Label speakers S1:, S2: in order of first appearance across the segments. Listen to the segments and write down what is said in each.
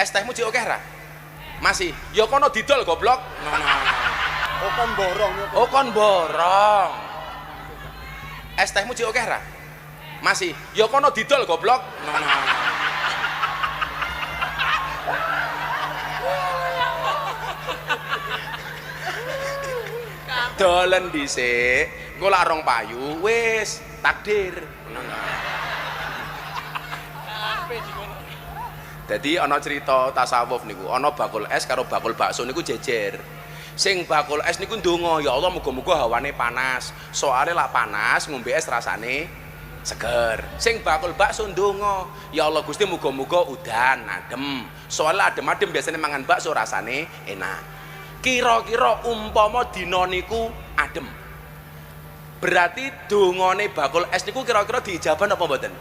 S1: Es tehmu cik akeh ra? Masih. Ya kono didol goblok. Ngono.
S2: Oh kon borong.
S1: Oh kon borong. Es tehmu cik akeh ra? Masih. Ya kono didol goblok. Ngono. Dolen dhisik, engko lak rong payu wis takdir. Jadi ana cerita tasawuf niku, ana bakul es karo bakul bakso niku jejer. Sing bakul es niku ndonga, ya Allah muga-muga hawane panas. Soale lak panas ngombe es rasane seger. Sing bakul bakso ndonga, ya Allah Gusti muga-muga udan adem. Soale adem-adem biasanya mangan bakso rasane enak. Kira-kira umpama dina niku adem. Berarti dongane bakul es niku kira-kira diijabah apa mboten?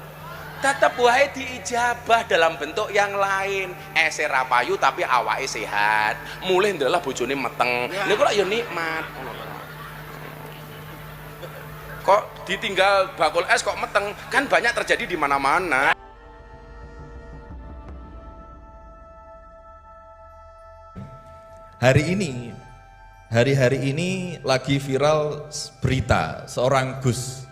S1: Tetep wae diijabah dalam bentuk yang lain. Ese ra payu tapi awake sehat. Mulih ndelah bojone meteng. Niku lak ya nikmat. Kok ditinggal bakul es kok meteng? Kan banyak terjadi di mana-mana.
S3: Hari-hari ini lagi viral berita seorang Gus.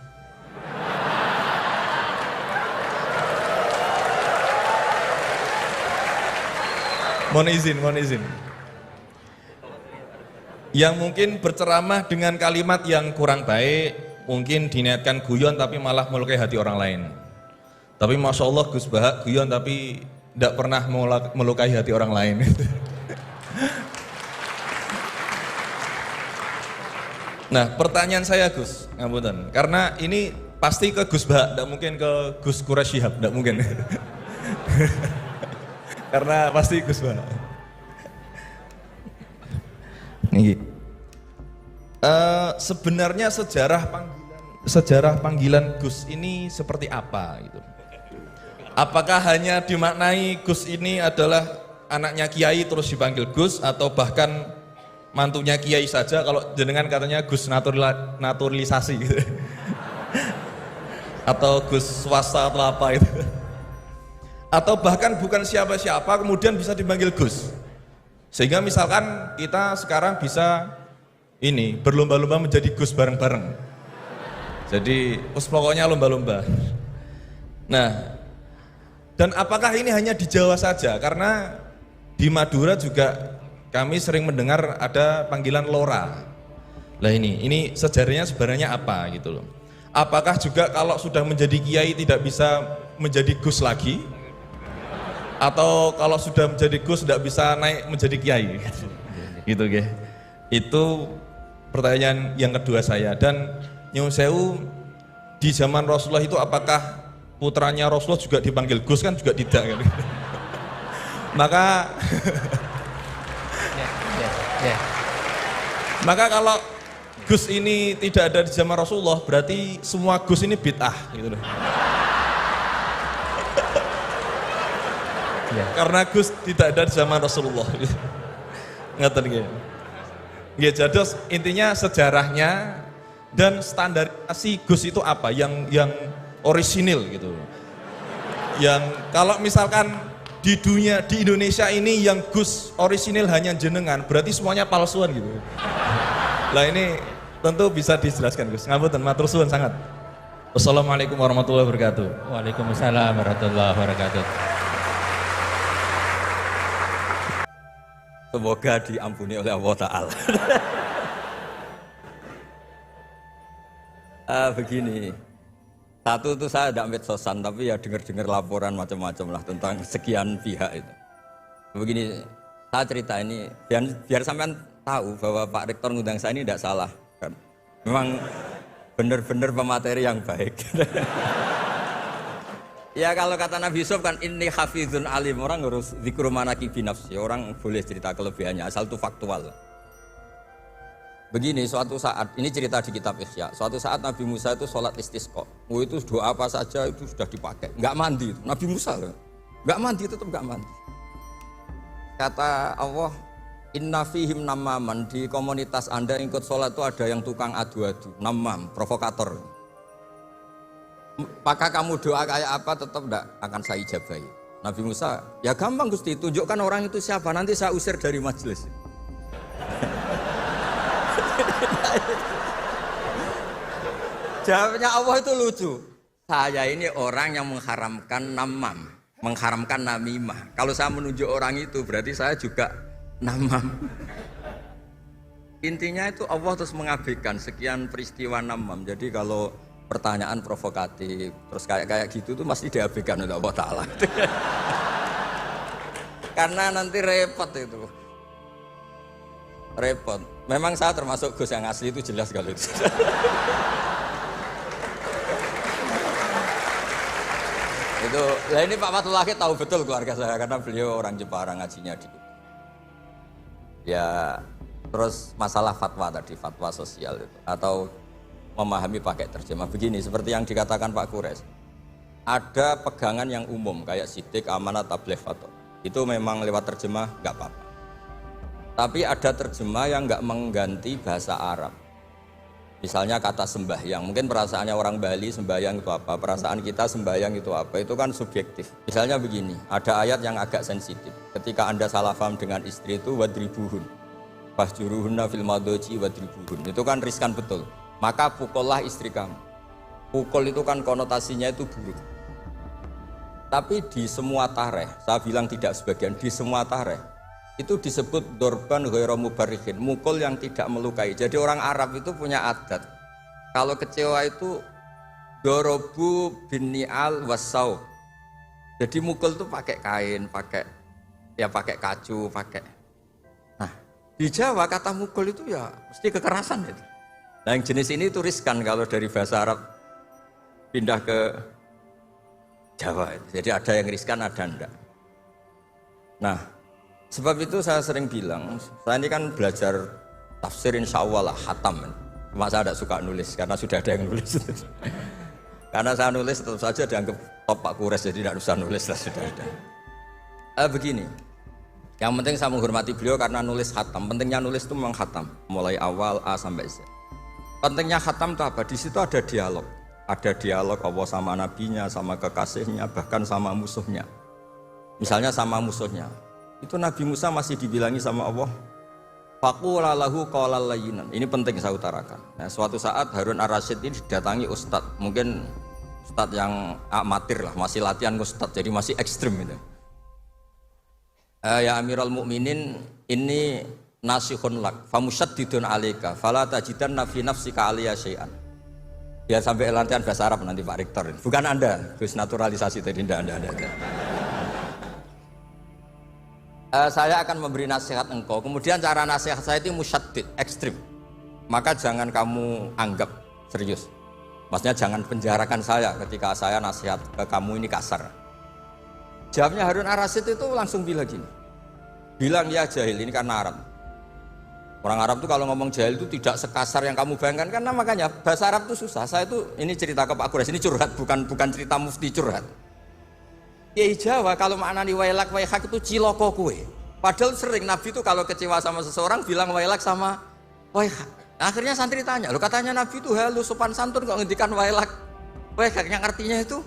S3: Mohon izin. Yang mungkin berceramah dengan kalimat yang kurang baik, mungkin diniatkan guyon tapi malah melukai hati orang lain. Tapi Masya Allah Gus Bahak guyon tapi tidak pernah melukai hati orang lain. Nah, pertanyaan saya Gus, ngapunten, karena ini pasti ke Gus Bahak, tidak mungkin ke Gus Quraisy Shihab, tidak mungkin. Karena pasti Gus Bahak. Sebenarnya sejarah panggilan Gus ini seperti apa gitu? Apakah hanya dimaknai Gus ini adalah anaknya Kiai terus dipanggil Gus, atau bahkan mantunya Kiai saja, kalau jenengan katanya Gus naturalisasi gitu. Atau Gus swasta atau apa itu, atau bahkan bukan siapa-siapa kemudian bisa dipanggil Gus, sehingga misalkan kita sekarang bisa ini berlomba-lomba menjadi Gus bareng-bareng, jadi pokoknya lomba-lomba. Nah, dan apakah ini hanya di Jawa saja? Karena di Madura juga kami sering mendengar ada panggilan Lora. Lah ini sejarahnya sebenarnya apa gitu loh. Apakah juga kalau sudah menjadi kiai tidak bisa menjadi Gus lagi? Atau kalau sudah menjadi Gus tidak bisa naik menjadi kiai? Gitu ya. Itu pertanyaan yang kedua saya. Dan nyuwun sewu, di zaman Rasulullah itu apakah putranya Rasulullah juga dipanggil Gus? Kan juga tidak kan. Maka kalau Gus ini tidak ada di zaman Rasulullah, berarti semua Gus ini bid'ah gitu loh. Karena Gus tidak ada di zaman Rasulullah. Ngerti nggih? Nggih, jadi intinya sejarahnya dan standarisasi Gus itu apa yang orisinil gitu. Yang kalau misalkan di Indonesia ini yang Gus orisinil hanya jenengan, berarti semuanya palsuan gitu. Lah ini tentu bisa dijelaskan Gus. Ngapunten, matur suwun sangat. Wassalamualaikum warahmatullahi wabarakatuh.
S4: Waalaikumsalam warahmatullahi wabarakatuh.
S5: Semoga diampuni oleh Allah Ta'ala. Begini, satu itu saya tidak medsosan, tapi ya dengar-dengar laporan macam-macam lah tentang sekian pihak itu. Begini, saya cerita ini biar sampean tahu bahwa Pak Rektor ngundang saya ini tidak salah kan. Memang benar-benar pemateri yang baik. Ya kalau kata Nabi Yusuf kan inni hafizun alim, orang harus zikru manaqibi nafsi, orang boleh cerita kelebihannya asal itu faktual. Begini, suatu saat, ini cerita di kitab Ihya, suatu saat Nabi Musa itu sholat istisqa. Itu doa apa saja itu sudah dipakai, nggak mandi. Nabi Musa nggak mandi, tetap nggak mandi. Kata Allah, inna fihim namaman, di komunitas anda yang ikut sholat itu ada yang tukang adu-adu, namam, provokator. Maka kamu doa kayak apa tetap tidak akan saya ijabahi. Nabi Musa, ya gampang Gusti, tunjukkan orang itu siapa, nanti saya usir dari majelis. Jawabnya Allah itu lucu. Saya ini orang yang mengharamkan namam, mengharamkan namimah. Kalau saya menunjuk orang itu berarti saya juga namam. Intinya itu Allah terus mengabaikan sekian peristiwa namam. Jadi kalau pertanyaan provokatif terus kayak gitu tuh mesti diabaikan oleh Allah Ta'ala. Karena nanti repot itu. Repot. Memang saya termasuk Gus yang asli itu jelas kalau itu. Itu, lah ini Pak Fathul Laki tahu betul keluarga saya karena beliau orang Jepara ngajinya di. Ya, terus masalah fatwa tadi, fatwa sosial itu atau memahami pakai terjemah begini seperti yang dikatakan Pak Kures. Ada pegangan yang umum kayak sidik, amanat, tabligh, fatwa. Itu memang lewat terjemah nggak apa-apa. Tapi ada terjemah yang nggak mengganti bahasa Arab. Misalnya kata sembahyang, mungkin perasaannya orang Bali sembahyang itu apa, perasaan kita sembahyang itu apa, itu kan subjektif. Misalnya begini, ada ayat yang agak sensitif. Ketika Anda salah paham dengan istri itu wadribuhun, fahjuruhunna fil madoji wadribuhun. Itu kan riskan betul. Maka pukullah istri kamu. Pukul itu kan konotasinya itu buruk. Tapi di semua tareh, saya bilang tidak sebagian, di semua tareh itu disebut dorban ghairu mubarrihin, mukul yang tidak melukai. Jadi orang Arab itu punya adat kalau kecewa itu dorobu bin ni'al wasau. Jadi mukul itu pakai kain, pakai kacu, pakai. Nah, di Jawa kata mukul itu ya mesti kekerasan itu. Nah, yang jenis ini itu riskan kalau dari bahasa Arab pindah ke Jawa. Jadi ada yang riskan, ada enggak. Nah, sebab itu saya sering bilang, saya ini kan belajar tafsir insya Allah lah, khatam. Cuma saya tidak suka nulis, karena sudah ada yang nulis. Karena saya nulis tetap saja dianggap top Pak Kures, jadi tidak usah nulis lah, sudah ada. Begini, yang penting saya menghormati beliau karena nulis khatam. Pentingnya nulis itu memang khatam, mulai awal A sampai Z. Pentingnya khatam itu apa? Di situ ada dialog. Ada dialog Allah sama nabinya, sama kekasihnya, bahkan sama musuhnya. Misalnya sama musuhnya. Itu Nabi Musa masih dibilangi sama Allah, faqula lahu qawlan layyinan. Ini penting saya utarakan. Nah, suatu saat Harun Ar-Rasyid ini didatangi ustadz, mungkin ustadz yang amatir lah, masih latihan ustadz, jadi masih ekstrim itu. Ya Amirul Mukminin, ini nasihun lak, famusyaddidun alaika, fala tajidanna fi nafsika aliyya syai'an. Biar sampai latihan bahasa Arab nanti Pak Rektor. Bukan Anda, terus naturalisasi tadi Anda. Saya akan memberi nasihat engkau, kemudian cara nasihat saya itu musyaddid, ekstrim. Maka jangan kamu anggap serius. Maksudnya jangan penjarakan saya ketika saya nasihat ke kamu ini kasar. Jawabnya Harun Ar-Rasyid itu langsung bilang gini. Bilang ya jahil, ini karena Arab. Orang Arab itu kalau ngomong jahil itu tidak sekasar yang kamu bayangkan, karena makanya bahasa Arab itu susah. Saya itu ini cerita ke Pak Kures, ini curhat, bukan cerita mufti, curhat. Kiai Jawa kalau maknani wailak waihak itu ciloko kue. Padahal sering Nabi itu kalau kecewa sama seseorang bilang wailak sama waihak. Akhirnya santri tanya, lo katanya Nabi itu halus sopan santun kok ngendikan wailak waihak, yang artinya itu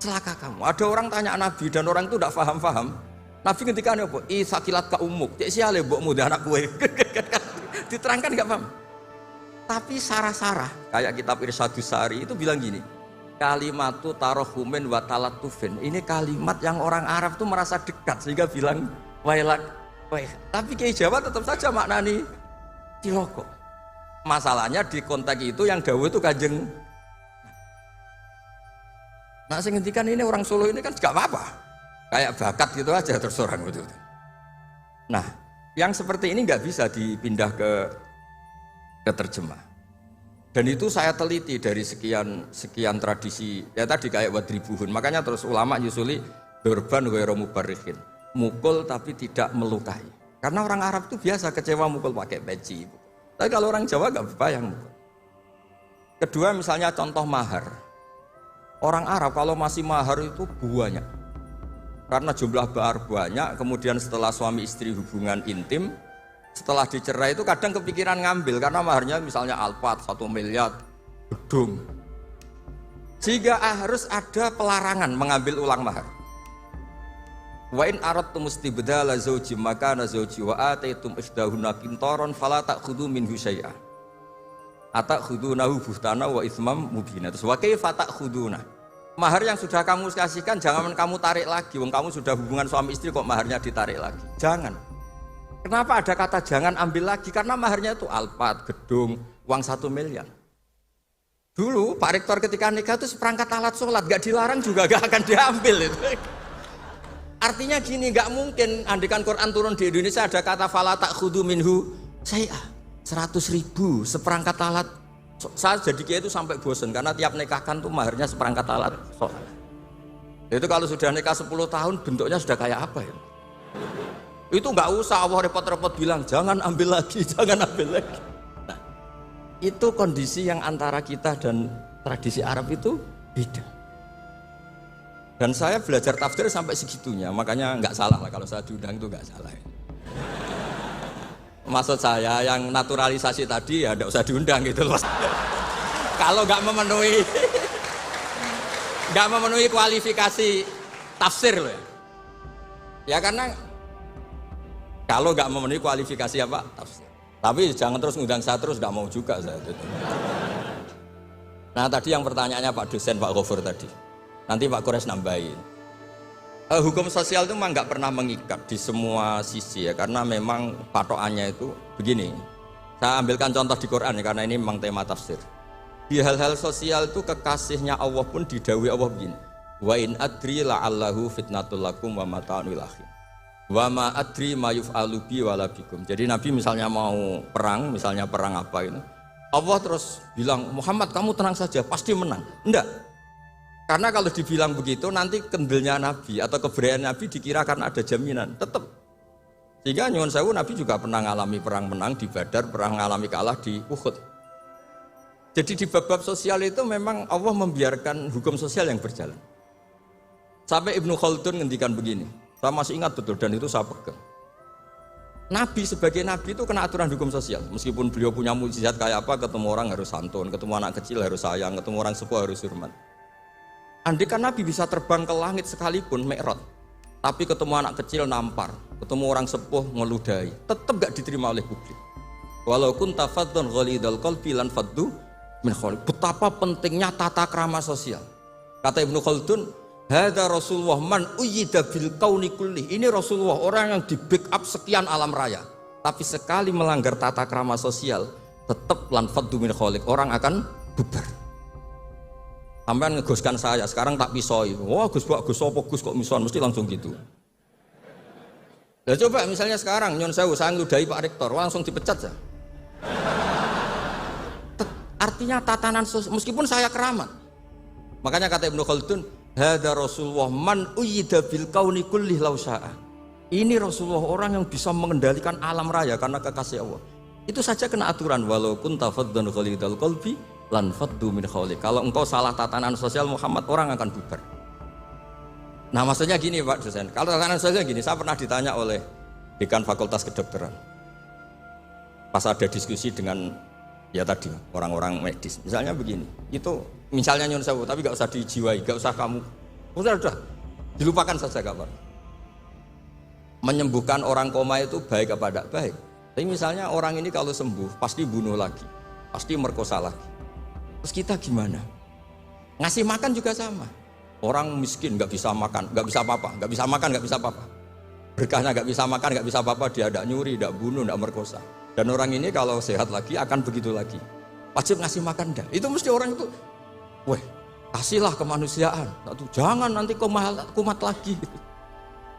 S5: celaka kamu. Ada orang tanya Nabi dan orang itu tidak paham. Nabi ngendikan apa? Sakilat ka umuk. Cek siale mbokmu dan anak kue. Diterangkan enggak paham. Tapi sarah-sarah kayak kitab Irsyadus Sari itu bilang gini. Kalimatu tarohumin wa talatufin. Ini kalimat yang orang Arab tuh merasa dekat sehingga bilang wailak. Tapi Kiai Jawa tetap saja maknani ciloko. Masalahnya di konteks itu yang dawuh itu Kanjeng. Nah, sing ngendikan ini orang Solo ini kan enggak apa-apa. Kayak bakat gitu aja terus orang gitu. Nah, yang seperti ini enggak bisa dipindah ke terjemah. Dan itu saya teliti dari sekian tradisi, ya tadi kayak wadribuhun. Makanya terus ulama nyusuli dorban ghairu mubarrihin, mukul tapi tidak melukai. Karena orang Arab itu biasa kecewa mukul pakai peci. Tapi kalau orang Jawa gak bayang mukul. Kedua misalnya contoh mahar. Orang Arab kalau masih mahar itu banyak. Karena jumlah mahar banyak, kemudian setelah suami istri hubungan intim, setelah dicerai itu kadang kepikiran ngambil karena maharnya misalnya Alphard 1 miliar gedung, sehingga harus ada pelarangan mengambil ulang mahar. Wa in aradtum istibdala zawji makana zawji wa ataitum isdahunna qintaran fala ta'khudhu minhu syai'a. Atakhudunahu buhtana wa itsmam mubina. Terus wa kaifa ta'khuduna? Mahar yang sudah kamu kasihkan jangan kamu tarik lagi. Wong kamu sudah hubungan suami istri kok maharnya ditarik lagi. Jangan. Kenapa ada kata jangan ambil lagi? Karena maharnya itu alpat, gedung, uang 1 miliar. Dulu Pak Rektor ketika nikah itu seperangkat alat sholat, gak dilarang juga gak akan diambil itu. Artinya gini, gak mungkin andikan Quran turun di Indonesia ada kata fala ta'khudhu minhu syai'a 100.000 seperangkat alat. Saya jadi kiai itu sampai bosen karena tiap nikahkan tuh maharnya seperangkat alat sholat. Itu kalau sudah nikah 10 tahun bentuknya sudah kayak apa ya? Itu nggak usah Allah repot-repot bilang jangan ambil lagi, jangan ambil lagi. Nah, itu kondisi yang antara kita dan tradisi Arab itu beda. Dan saya belajar tafsir sampai segitunya, makanya nggak salah lah kalau saya diundang itu nggak salah. Maksud saya yang naturalisasi tadi ya nggak usah diundang gitu loh. Kalau nggak memenuhi kualifikasi tafsir loh ya. Ya karena kalau nggak memenuhi kualifikasi apa tafsir. Tapi jangan terus ngundang saya terus, nggak mau juga saya itu. Nah tadi yang pertanyaannya Pak dosen Pak Ghafur tadi. Nanti Pak Kores nambahin. Hukum sosial itu memang nggak pernah mengikat di semua sisi ya, karena memang patokannya itu begini. Saya ambilkan contoh di Quran ya, karena ini memang tema tafsir. Di hal-hal sosial itu kekasihnya Allah pun didhawuhi Allah begini. Wa in adri la'allahu fitnatul lakum wa mata'un ilal akhir. Wa ma adri ma yuf'alu bi wala bikum. Jadi Nabi misalnya mau perang, misalnya perang apa itu, Allah terus bilang, Muhammad kamu tenang saja, pasti menang. Enggak. Karena kalau dibilang begitu nanti kendilnya Nabi atau keberanian Nabi dikira karena ada jaminan, tetap. Sehingga nyuwun sewu Nabi juga pernah mengalami perang menang di Badar, pernah mengalami kalah di Uhud. Jadi di bab-bab sosial itu memang Allah membiarkan hukum sosial yang berjalan. Sampai Ibnu Khaldun ngendikan begini, saya masih ingat betul dan itu saya pegang. Nabi sebagai Nabi itu kena aturan hukum sosial. Meskipun beliau punya mukjizat kayak apa, ketemu orang harus santun, ketemu anak kecil harus sayang, ketemu orang sepuh harus hormat. Andai kan Nabi bisa terbang ke langit sekalipun Mi'raj, tapi ketemu anak kecil nampar, ketemu orang sepuh ngeludahi, tetap gak diterima oleh publik. Walau kunta faddan ghalidal qalbi lan faddu min khawlik. Betapa pentingnya tata krama sosial. Kata Ibnu Khaldun, hadza Rasulullah man uyyida bil kauni kulli. Ini Rasulullah orang yang di backup sekian alam raya, tapi sekali melanggar tata krama sosial, tetap lan faddu min khawlik, orang akan bubar. Sampai ngegoskan saya, sekarang tak pisoi. Wah Gus apa Gus kok mison, mesti langsung gitu. Ya coba misalnya sekarang nyon sewu saya ngeludahi Pak Rektor, langsung dipecat ya. Artinya tatanan sosial, meskipun saya keramat. Makanya kata Ibnu Khaldun, hadza Rasulullah man uyyida bil kauni kulli law syaa. Ini Rasulullah orang yang bisa mengendalikan alam raya karena kekasih Allah. Itu saja kena aturan walau kunta faddan ghalidal qalbi lan faddu min khawlik. Kalau engkau salah tatanan sosial Muhammad, orang akan bubar. Nah maksudnya gini Pak dosen, kalau tatanan sosial gini, saya pernah ditanya oleh dekan fakultas kedokteran pas ada diskusi dengan ya tadi orang-orang medis, misalnya begini, itu misalnya nyun sewu tapi gak usah dijiwai, gak usah kamu udah dilupakan saja kabar. Menyembuhkan orang koma itu baik apa tidak baik, tapi misalnya orang ini kalau sembuh pasti bunuh lagi, pasti merkosa lagi. Terus kita gimana? Ngasih makan juga sama. Orang miskin nggak bisa makan, nggak bisa apa-apa, nggak bisa makan, nggak bisa apa-apa. Berkahnya nggak bisa makan, nggak bisa apa-apa, dia tidak nyuri, tidak bunuh, tidak merkosa. Dan orang ini kalau sehat lagi akan begitu lagi. Wajib ngasih makan dah. Itu mesti orang itu, weh, kasihlah kemanusiaan. Jangan nanti kumat lagi.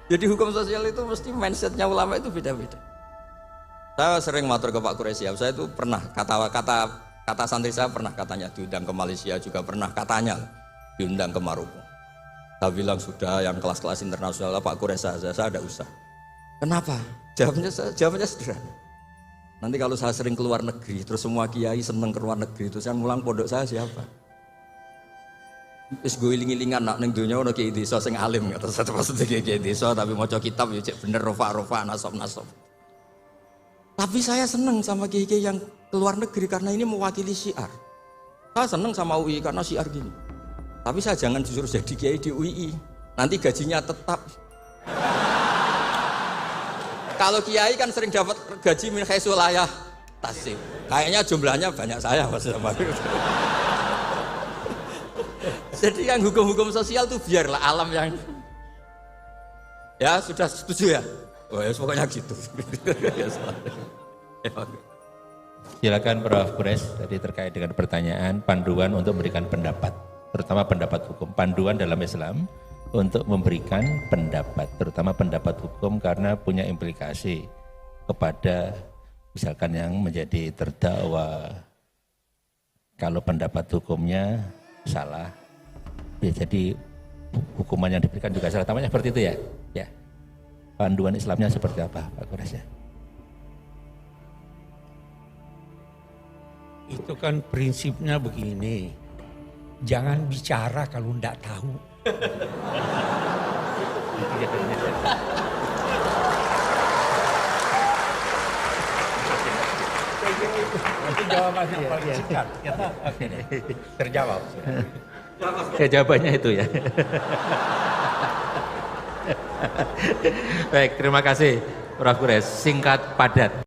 S5: Jadi hukum sosial itu mesti mindsetnya ulama itu beda-beda. Saya sering matur ke Pak Quraisy, saya itu pernah kata santri saya pernah katanya diundang ke Malaysia, juga pernah katanya diundang ke Maroko. Saya bilang sudah yang kelas-kelas internasional Pak Quraisy saya ada usah. Kenapa? Jawabnya sederhana. Nanti kalau saya sering keluar negeri, terus semua kiai seneng keluar negeri, terus yang ngulang pondok saya siapa? Wis gue iling-ilingan nak ning donya ono kiai desa sing alim, kata saya maksudnya kiai desa tapi maca kitab ya cek bener rofa nasab. Tapi saya seneng sama kiai-kiai yang keluar negeri karena ini mewakili syiar. Saya seneng sama UI karena syiar gini. Tapi saya jangan disuruh jadi kiai di UI. Nanti gajinya tetap. Kalau kiai kan sering dapat gaji min khaisu layah tasib. Kayaknya jumlahnya banyak saya Mas. Jadi yang hukum-hukum sosial tuh biarlah alam yang ya sudah setuju ya. Oh ya pokoknya gitu.
S4: Silakan Prof. Kures tadi terkait dengan pertanyaan panduan untuk memberikan pendapat, terutama pendapat hukum. Panduan dalam Islam untuk memberikan pendapat, terutama pendapat hukum karena punya implikasi kepada misalkan yang menjadi terdakwa. Kalau pendapat hukumnya salah, ya jadi hukuman yang diberikan juga salah. Tamanya seperti itu ya. Ya. Panduan Islamnya seperti apa, Pak Kures ya?
S6: Itu kan prinsipnya begini, jangan bicara kalau enggak tahu. Itu jawaban yang paling singkat. Oke, terjawab.
S4: Ya, jawabannya itu ya. Baik, terima kasih Prof. Kures. Singkat padat.